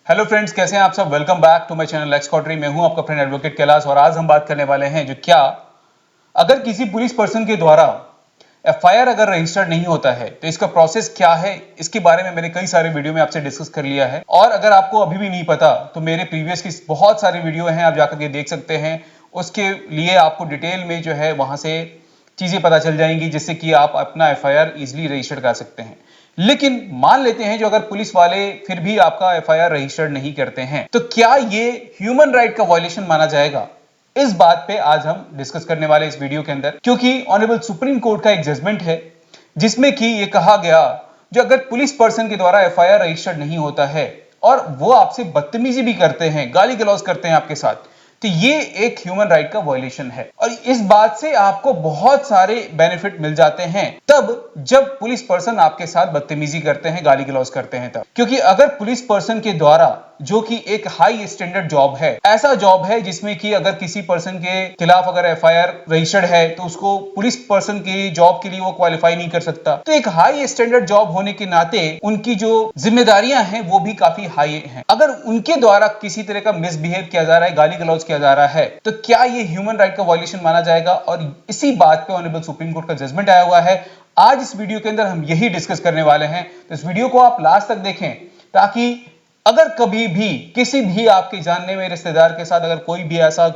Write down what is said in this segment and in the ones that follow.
Hello friends, कैसे हैं आप सब। Welcome back to my channel एक्स कॉटरी। मैं हूं आपका फ्रेंड एडवोकेट कैलाश और आज हम बात करने वाले हैं जो क्या अगर किसी पुलिस पर्सन के द्वारा एफआईआर अगर रजिस्टर्ड नहीं होता है तो इसका प्रोसेस क्या है। इसके बारे में मैंने कई सारे वीडियो में आपसे डिस्कस कर लिया है और अगर आपको अभी भी नहीं पता तो मेरे प्रीवियस की बहुत सारी वीडियो हैं, आप जाकर के देख सकते हैं। उसके लिए आपको डिटेल में जो है वहां से चीजें पता चल जाएंगी जिससे कि आप अपना एफआईआर इजीली रजिस्टर कर सकते हैं। लेकिन मान लेते हैं जो अगर पुलिस वाले फिर भी आपका एफआईआर रजिस्टर्ड नहीं करते हैं तो क्या ये ह्यूमन राइट का वायलेशन माना जाएगा। इस बात पे आज हम डिस्कस करने वाले इस वीडियो के अंदर, क्योंकि ऑनरेबल सुप्रीम कोर्ट का एक जजमेंट है जिसमें कि ये कहा गया जो अगर पुलिस पर्सन के द्वारा एफआईआर रजिस्टर्ड नहीं होता है और वो आपसे बदतमीजी भी करते हैं, गाली गलौज करते हैं आपके साथ, तो ये एक ह्यूमन राइट का वायलेशन है और इस बात से आपको बहुत सारे बेनिफिट मिल जाते हैं तब जब पुलिस पर्सन आपके साथ बदतमीजी करते हैं, गाली गलौज करते हैं तब। क्योंकि अगर पुलिस पर्सन के द्वारा, जो कि एक हाई स्टैंडर्ड जॉब है, ऐसा जॉब है जिसमें कि अगर किसी पर्सन के खिलाफ अगर एफआईआर रजिस्टर्ड है तो उसको पुलिस पर्सन की जॉब के लिए वो क्वालिफाई नहीं कर सकता। तो एक हाई स्टैंडर्ड जॉब होने के नाते उनकी जो जिम्मेदारियां हैं वो भी काफी हाई हैं। अगर उनके द्वारा किसी तरह का मिसबिहेव किया जा रहा है, गाली गलौज किया जा रहा है, तो क्या ये ह्यूमन राइट का वायलेशन माना जाएगा। और इसी बात पे ऑनरेबल सुप्रीम कोर्ट का जजमेंट आया हुआ है। आज इस वीडियो के अंदर हम यही डिस्कस करने वाले हैं, तो इस वीडियो को आप लास्ट तक देखें ताकि अगर कभी भी किसी भी आपके जानने में रिश्तेदार के साथ अगर कोई भी ऐसा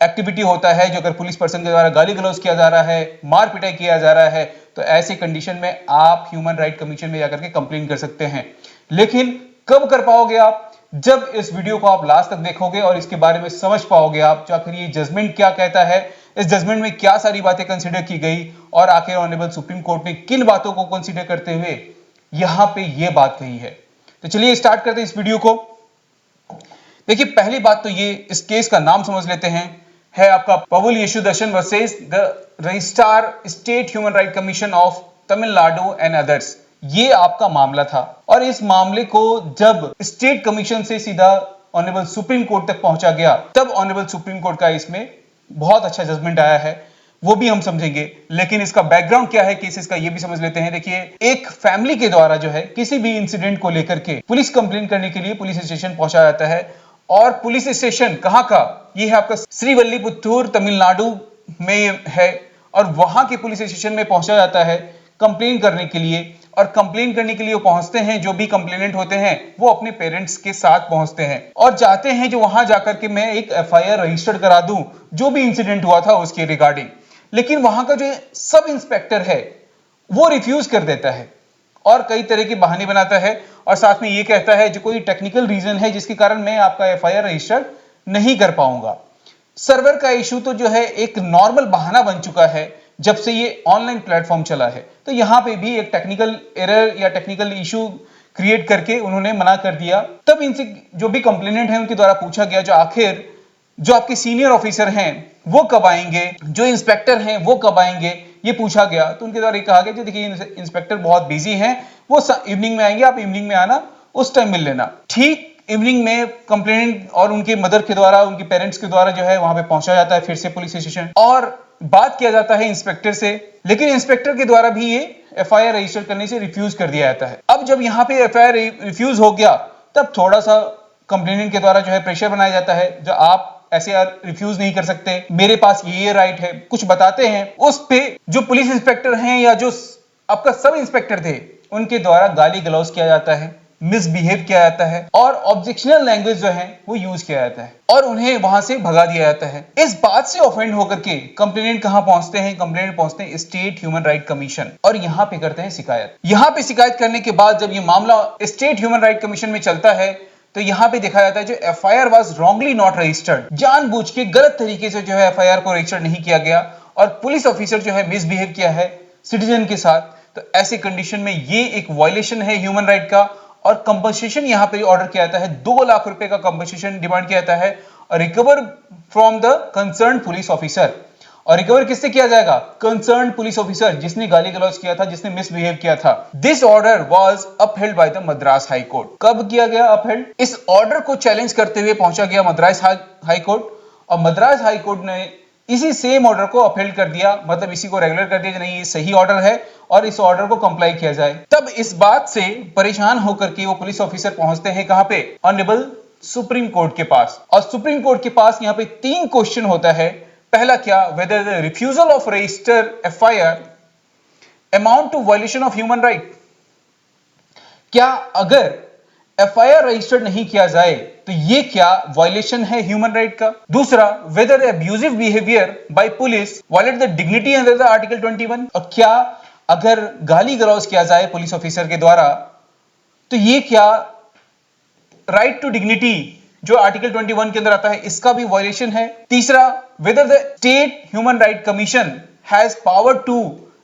एक्टिविटी होता है जो अगर पुलिस पर्सन के द्वारा गाली गलौज किया जा रहा है, मार पिटाई किया जा रहा है, तो ऐसे कंडीशन में आप ह्यूमन राइट कमीशन में जाकर के कंप्लेन कर सकते हैं। लेकिन कब कर पाओगे आप? जब इस वीडियो को आप लास्ट तक देखोगे और इसके बारे में समझ पाओगे आप जो आखिर ये जजमेंट क्या कहता है, इस जजमेंट में क्या सारी बातें कंसीडर की गई और आखिर ऑनरेबल सुप्रीम कोर्ट ने किन बातों को कंसीडर करते हुए यहां पे ये बात कही है। तो चलिए स्टार्ट करते हैं इस वीडियो को। देखिए, पहली बात तो ये इस केस का नाम समझ लेते हैं, है आपका Pavul Yesudarshan versus the registrar state human right commission of Tamil Nadu and others. ये आपका मामला था और इस मामले को जब स्टेट कमीशन से सीधा ऑनरेबल सुप्रीम कोर्ट तक पहुंचा गया तब ऑनरेबल सुप्रीम कोर्ट का इसमें बहुत अच्छा जजमेंट आया है, वो भी हम समझेंगे। लेकिन इसका बैकग्राउंड क्या है केसेस का ये भी समझ लेते हैं। देखिए, एक फैमिली के द्वारा जो है किसी भी इंसिडेंट को लेकर के पुलिस कंप्लेन करने के लिए पुलिस स्टेशन पहुंचा जाता है और पुलिस स्टेशन कहां का, ये है आपका श्रीविल्लिपुत्तूर तमिलनाडु में है और वहां के पुलिस स्टेशन में पहुंचा जाता है कंप्लेन करने के लिए। और कंप्लेन करने के लिए वो पहुंचते हैं, जो भी कंप्लेनेंट होते हैं वो अपने पेरेंट्स के साथ पहुंचते हैं और चाहते हैं जो वहां जाकर के मैं एक एफआईआर रजिस्टर्ड करा दूं जो भी इंसिडेंट हुआ था उसके रिगार्डिंग। लेकिन वहां का जो सब इंस्पेक्टर है वो रिफ्यूज कर देता है और कई तरह के बहाने बनाता है और साथ में ये कहता है जो कोई टेक्निकल रीजन है जिसके कारण मैं आपका एफआईआर रजिस्टर नहीं कर पाऊंगा। सर्वर का इशू तो जो है एक नॉर्मल बहाना बन चुका है जब से ये ऑनलाइन प्लेटफॉर्म चला है। तो यहां पे भी एक टेक्निकल एरर या टेक्निकल इशू क्रिएट करके उन्होंने मना कर दिया। तब इनसे जो भी कंप्लेनेंट है उनके द्वारा पूछा गया जो आखिर जो आपके सीनियर ऑफिसर हैं वो कब आएंगे, जो इंस्पेक्टर हैं वो कब आएंगे, ये पूछा गया। तो उनके द्वारा कहा गया देखिए इंस्पेक्टर बहुत बिजी हैं, वो इवनिंग में आएंगे, आप इवनिंग में आना, उस टाइम मिल लेना। ठीक इवनिंग में कंप्लेनेंट और उनके मदर के द्वारा, उनके पेरेंट्स के द्वारा जो है वहां पे पहुंचा जाता है फिर से पुलिस स्टेशन और बात किया जाता है इंस्पेक्टर से। लेकिन इंस्पेक्टर के द्वारा भी ये एफआईआर रजिस्टर करने से रिफ्यूज कर दिया जाता है। अब जब यहां पे एफआईआर रिफ्यूज हो गया तब थोड़ा सा कंप्लेनेंट के द्वारा जो है प्रेशर बनाया जाता है, जो आप ऐसे रिफ्यूज नहीं कर सकते, मेरे पास ये राइट है, कुछ बताते हैं। उस पे जो पुलिस इंस्पेक्टर हैं या जो आपका सब इंस्पेक्टर थे उनके द्वारा गाली गलौज किया जाता है, मिसबिहेव किया जाता है और ऑब्जेक्शनल लैंग्वेज जो है वो यूज किया जाता है और उन्हें वहां से भगा दिया जाता है। इस बात से ऑफेंड होकर के कंप्लेनेंट कहां पहुंचते हैं? कंप्लेनेंट पहुंचते हैं स्टेट ह्यूमन राइट कमीशन और यहां पे करते हैं शिकायत। यहां पे शिकायत करने के बाद जब ये मामला स्टेट ह्यूमन राइट कमीशन में चलता है तो यहां पे दिखाया जाता है जो FIR was wrongly not registered, जानबूझ के गलत तरीके से जो है एफआईआर को रजिस्टर नहीं किया गया और पुलिस ऑफिसर जो है मिसबिहेव किया है सिटीजन के साथ। तो ऐसे कंडीशन में ये एक वायलेशन है ह्यूमन राइट का और कंपनसेशन यहां पे ऑर्डर किया जाता है, 2 लाख रुपए का कंपनसेशन डिमांड किया जाता है और recover from the concern police officer. और रिकवर किससे किया जाएगा? कंसर्न पुलिस ऑफिसर जिसने गाली गलौज किया था, जिसने मिसबिहेव किया था। This order was upheld by the Madras high court. कब किया गया अपहेल्ड? इस ऑर्डर को चैलेंज करते हुए पहुंचा गया मद्रास हाई कोर्ट और मद्रास हाई कोर्ट ने इसी सेम ऑर्डर को अपहेल्ड कर दिया, मतलब इसी को रेगुलर कर दिया कि नहीं ये सही ऑर्डर है और इस ऑर्डर को कंप्लाई किया जाए। तब इस बात से परेशान होकर के वो पुलिस ऑफिसर पहुंचते हैं कहां पे, ऑनरेबल सुप्रीम कोर्ट के पास। और सुप्रीम कोर्ट के पास यहां पे 3 क्वेश्चन होता है। पहला क्या, whether the refusal of register FIR amount to violation of human right. क्या अगर एफआईआर रजिस्टर्ड नहीं किया जाए तो ये क्या वायलेशन है ह्यूमन राइट का। दूसरा, whether abusive behaviour by police violate the dignity under the article 21। और क्या अगर गाली गलौज किया जाए पुलिस ऑफिसर के द्वारा तो ये क्या राइट टू डिग्निटी जो आर्टिकल 21 के अंदर आता है इसका भी वायलेशन है। तीसरा, whether the state human right commission has power to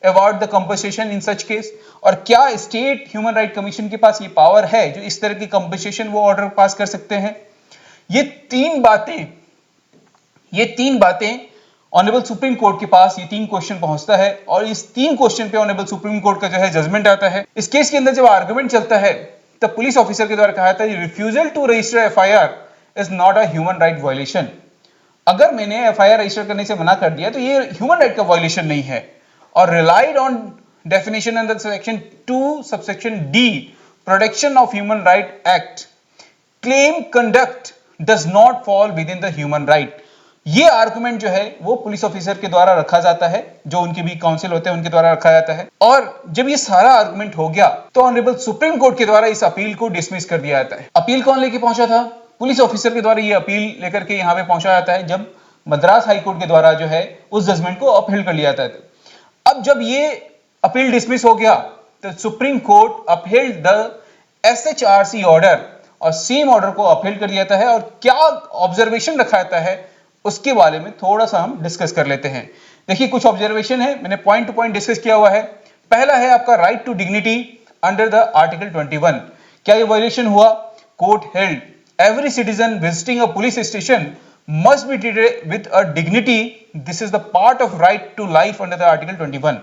award the compensation in such case. और क्या स्टेट ह्यूमन राइट कमीशन के पास ये पावर है जो इस तरह की कंपनसेशन वो ऑर्डर पास कर सकते हैं। ये तीन बातें ऑनरेबल सुप्रीम कोर्ट के पास ये 3 क्वेश्चन पहुंचता है और इस 3 क्वेश्चन पे ऑनरेबल सुप्रीम कोर्ट का जो है जजमेंट आता है। इस केस के अंदर जब आर्गुमेंट चलता है तब पुलिस ऑफिसर के द्वारा कहा था refusal to register FIR is not a human right violation. अगर मैंने एफआईआर रजिस्टर करने से मना कर दिया तो ये ह्यूमन राइट का वायलेशन नहीं है। और relied on definition under section 2 subsection D protection of human right act, claim conduct does not fall with in the human right. ये आर्गुमेंट जो है वो पुलिस ऑफिसर के द्वारा रखा जाता है, जो उनके भी काउंसिल होते हैं उनके द्वारा रखा जाता है। और जब ये सारा आर्गुमेंट हो गया तो ऑनरेबल सुप्रीम कोर्ट के द्वारा इस अपील को डिसमिस कर दिया जाता है। अपील कौन लेके पहुंचा था, पुलिस ऑफिसर के द्वारा ये अपील लेकर के यहां पे पहुंचा जाता है जब मद्रास हाई कोर्ट के द्वारा जो है उस जजमेंट को अपहेल्ड कर लिया जाता है। अब जब ये अपील डिसमिस हो गया तो supreme court upheld the SHRC order और सेम ऑर्डर को अपहेल्ड कर लिया जाता है। और क्या ऑब्जर्वेशन रखा जाता है उसके बारे में थोड़ा सा हम डिस्कस कर लेते हैं। देखिए कुछ ऑब्जर्वेशन है, मैंने पॉइंट टू पॉइंट डिस्कस किया हुआ है। पहला है आपका right to dignity under the article 21। क्या ये वायलेशन हुआ, court held every citizen visiting a police station must be treated with a dignity. This is the part of right to life under the article 21.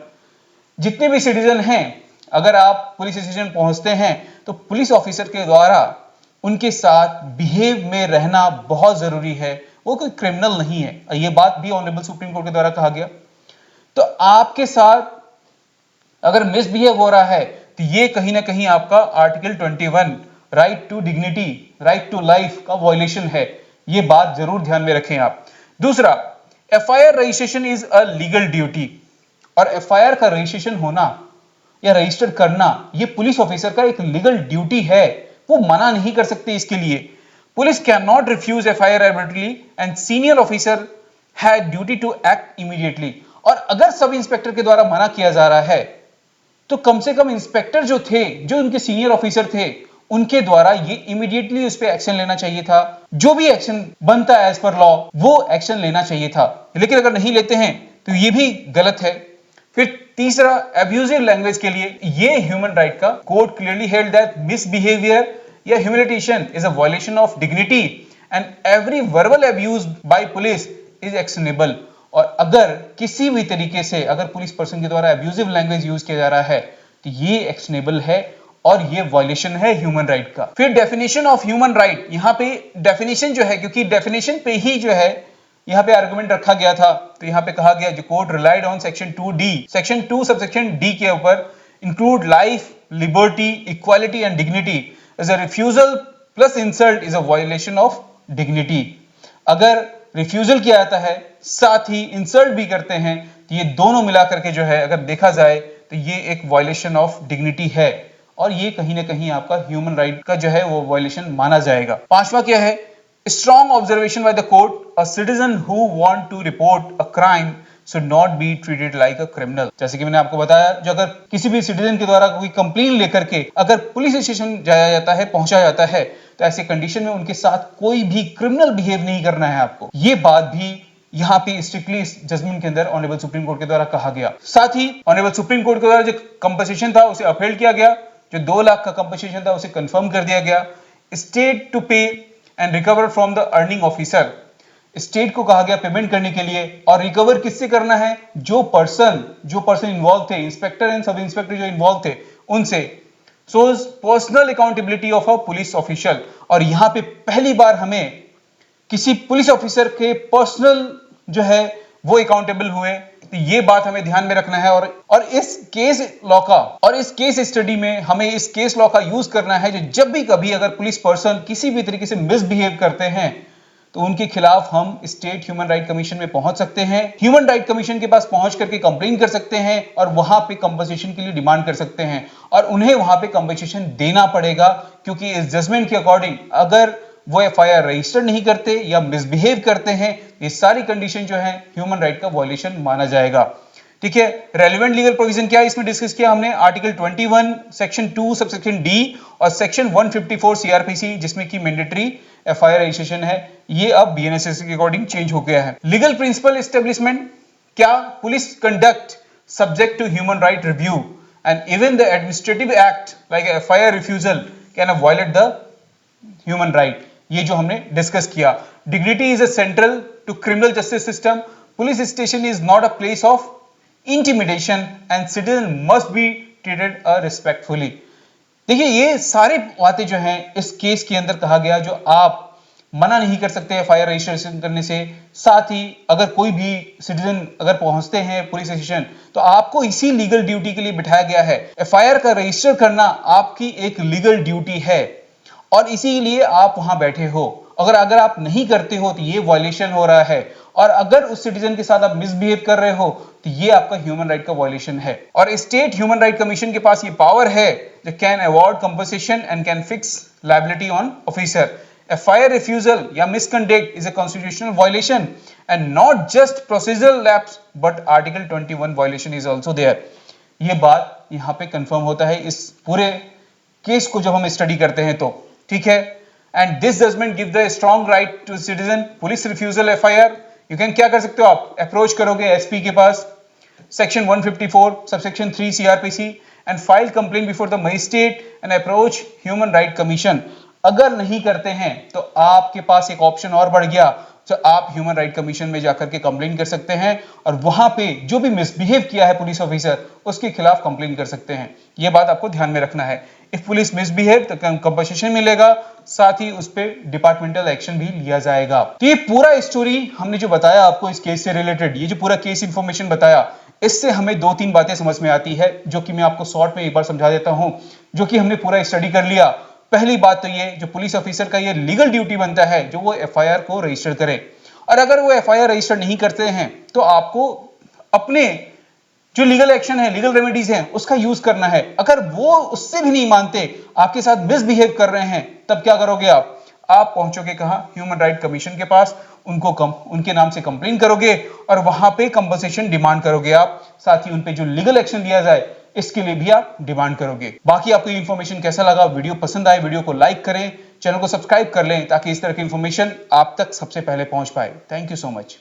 जितने भी citizen हैं, अगर आप police station पहुंचते हैं तो पुलिस ऑफिसर के द्वारा उनके साथ बिहेव में रहना बहुत जरूरी है। वो कोई क्रिमिनल नहीं है, ये बात भी ऑनरेबल सुप्रीम कोर्ट के द्वारा कहा गया। तो आपके साथ अगर मिसबिहेव हो रहा है तो ये कहीं ना कहीं आपका article 21 right to dignity, right to life का वायलेशन है। ये बात जरूर ध्यान में रखें आप। दूसरा, FIR registration is a legal duty. और एफआईआर का रजिस्ट्रेशन होना या रजिस्टर करना ये पुलिस ऑफिसर का एक लीगल ड्यूटी है, वो मना नहीं कर सकते इसके लिए। Police can not refuse FIR arbitrarily and senior officer had duty to act immediately. और अगर सब इंस्पेक्टर के द्वारा मना किया जा रहा है तो कम से कम इंस्पेक्टर जो थे, जो उनके सीनियर ऑफिसर थे, उनके द्वारा ये इमीडिएटली उस पर एक्शन लेना चाहिए था। जो भी एक्शन बनता है एज पर लॉ वो एक्शन लेना चाहिए था, लेकिन अगर नहीं लेते हैं तो ये भी गलत है। फिर तीसरा, एब्यूजिव लैंग्वेज के लिए ये ह्यूमन राइट का court clearly held that misbehaviour या humiliation is a violation of dignity and every verbal abuse by police is actionable. और अगर किसी भी तरीके से अगर पुलिस पर्सन के द्वारा एब्यूजिव लैंग्वेज यूज किया जा रहा है तो ये एक्शनेबल है और ये वायलेशन है ह्यूमन राइट का। फिर डेफिनेशन ऑफ ह्यूमन राइट, यहाँ पे डेफिनेशन जो है, क्योंकि डेफिनेशन पे ही जो है यहाँ पे आर्गुमेंट रखा गया था, तो यहाँ पे कहा गया जो court relied on section 2D, section 2 subsection D के ऊपर, include life, liberty, equality and dignity as a refusal plus insult is a violation of dignity. अगर रिफ्यूजल किया जाता है साथ ही इंसल्ट भी करते हैं तो ये दोनों मिलाकर के जो है अगर देखा जाए तो ये एक वायलेशन ऑफ डिग्निटी है और ये कहीं ना कहीं आपका ह्यूमन राइट का जो है वो वायलेशन माना जाएगा। पांचवा क्या है, strong observation by the court, a citizen who want to report a crime should not be treated like a criminal. जैसे कि मैंने आपको बताया, जो अगर किसी भी सिटीजन के द्वारा कोई कंप्लेन लेकर के अगर पुलिस स्टेशन जाया जाता है, पहुंचा जाता है, तो ऐसे कंडीशन में उनके साथ कोई भी क्रिमिनल बिहेव नहीं करना है आपको। ये बात भी यहाँ पे स्ट्रिक्टली इस जजमेंट के अंदर ऑनरेबल सुप्रीम कोर्ट के द्वारा कहा गया। साथ ही ऑनरेबल सुप्रीम कोर्ट के द्वारा जो कंपनसेशन था उसे अपहेल्ड किया गया, जो 2 लाख का कंपनसेशन था उसे कंफर्म कर दिया गया। स्टेट टू पे and recover from the earning officer, state को कहा गया पेमेंट करने के लिए, और रिकवर किससे करना है, जो पर्सन इन्वॉल्व थे, इंस्पेक्टर एंड सब इंस्पेक्टर जो इन्वॉल्व थे उनसे। Shows personal accountability of a police official. और यहां पे पहली बार हमें किसी पुलिस ऑफिसर के पर्सनल जो है वो अकाउंटेबल हुए। तो ये बात हमें ध्यान में रखना है और इस केस लॉ का और इस केस स्टडी में हमें इस केस लॉ का यूज करना है। जो जब भी कभी अगर पुलिस पर्सन किसी भी तरीके से मिसबिहेव करते हैं तो उनके खिलाफ हम स्टेट ह्यूमन राइट कमीशन में पहुंच सकते हैं। ह्यूमन राइट कमीशन के पास पहुंच करके कंप्लेन कर सकते हैं और वहां पे कंपनसेशन के लिए डिमांड कर सकते हैं और उन्हें वहां पे कंपनसेशन देना पड़ेगा, क्योंकि इस जजमेंट के अकॉर्डिंग अगर वो एफआईआर रजिस्टर नहीं करते या मिसबिहेव करते हैं, ये सारी कंडीशन जो है ह्यूमन राइट का वायलेशन माना जाएगा। ठीक है, रेलेवेंट लीगल प्रोविजन क्या है इसमें डिस्कस किया हमने, आर्टिकल 21 सेक्शन 2 सबसेक्शन डी और सेक्शन 154 सीआरपीसी, जिसमें की मैंडेटरी एफआईआर रजिस्ट्रेशन है, ये अब बीएनएसएस के अकॉर्डिंग चेंज हो गया है। लीगल प्रिंसिपल एस्टेब्लिशमेंट क्या, police conduct subject to human right review and even the administrative act like FIR refusal can violate the human right, ये जो हमने डिस्कस किया। Dignity is a central to criminal justice system, police station is not a place of intimidation and citizen must be treated respectfully. देखिए ये सारी बातें जो हैं इस केस के अंदर कहा गया, जो आप मना नहीं कर सकते एफआईआर रजिस्ट्रेशन करने से। साथ ही अगर कोई भी सिटीजन अगर पहुंचते हैं पुलिस स्टेशन तो आपको इसी लीगल ड्यूटी के लिए बिठाया गया है। एफआईआर का रजिस्टर करना आपकी एक लीगल ड्यूटी है और इसीलिए आप वहां बैठे हो। अगर आप नहीं करते हो तो ये वायलेशन हो रहा है, और अगर उस सिटीजन के साथ आप मिसबिहेव कर रहे हो तो ये आपका ह्यूमन राइट का वायलेशन है। और स्टेट ह्यूमन राइट कमीशन के पास ये पावर है जो can award compensation and can fix liability on officer. FIR refusal या misconduct is a constitutional violation and not just procedural lapse but article 21 violation is also there. ये बात यहां पे confirm होता है इस पूरे केस को जब हम स्टडी करते हैं तो। ठीक है, and this judgment give the strong right to citizen. Police refusal FIR you can क्या कर सकते हो, आप अप्रोच करोगे एसपी के पास, section 154 subsection 3 CrPC, and file complain before the magistrate and approach human right commission. अगर नहीं करते हैं तो आपके पास एक ऑप्शन और बढ़ गया, तो आप ह्यूमन राइट कमीशन में जाकर के कंप्लेन कर सकते हैं और वहां पे जो भी मिसबिहेव किया है पुलिस ऑफिसर उसके खिलाफ कंप्लेन कर सकते हैं। यह बात आपको ध्यान में रखना है। इफ पुलिस मिसबिहेव तो कंपनसेशन मिलेगा, साथ ही उस पर डिपार्टमेंटल एक्शन भी लिया जाएगा। तो ये पूरा स्टोरी हमने जो बताया आपको इस केस से रिलेटेड, ये जो पूरा केस इंफॉर्मेशन बताया, इससे हमें 2-3 बातें समझ में आती है जो कि मैं आपको शॉर्ट में एक बार समझा देता हूं, जो कि हमने पूरा स्टडी कर लिया। पहली बात तो ये, जो पुलिस ऑफिसर का ये लीगल ड्यूटी बनता है जो वो एफआईआर को रजिस्टर करे, और अगर वो एफआईआर रजिस्टर नहीं करते हैं तो आपको अपने जो लीगल एक्शन है, लीगल रेमेडीज हैं, उसका यूज करना है। अगर वो उससे भी नहीं मानते, आपके साथ मिसबिहेव कर रहे हैं, तब क्या करोगे आप पहुंचोगे कहां, ह्यूमन राइट कमीशन के पास, उनके नाम से कंप्लेन करोगे और वहां पे कंपनसेशन डिमांड करोगे आप, साथ ही उन पे जो लीगल एक्शन लिया जाए इसके लिए भी आप डिमांड करोगे। बाकी आपको ये इंफॉर्मेशन कैसा लगा, वीडियो पसंद आए वीडियो को लाइक करें, चैनल को सब्सक्राइब कर लें ताकि इस तरह की इंफॉर्मेशन आप तक सबसे पहले पहुंच पाए। Thank you so much.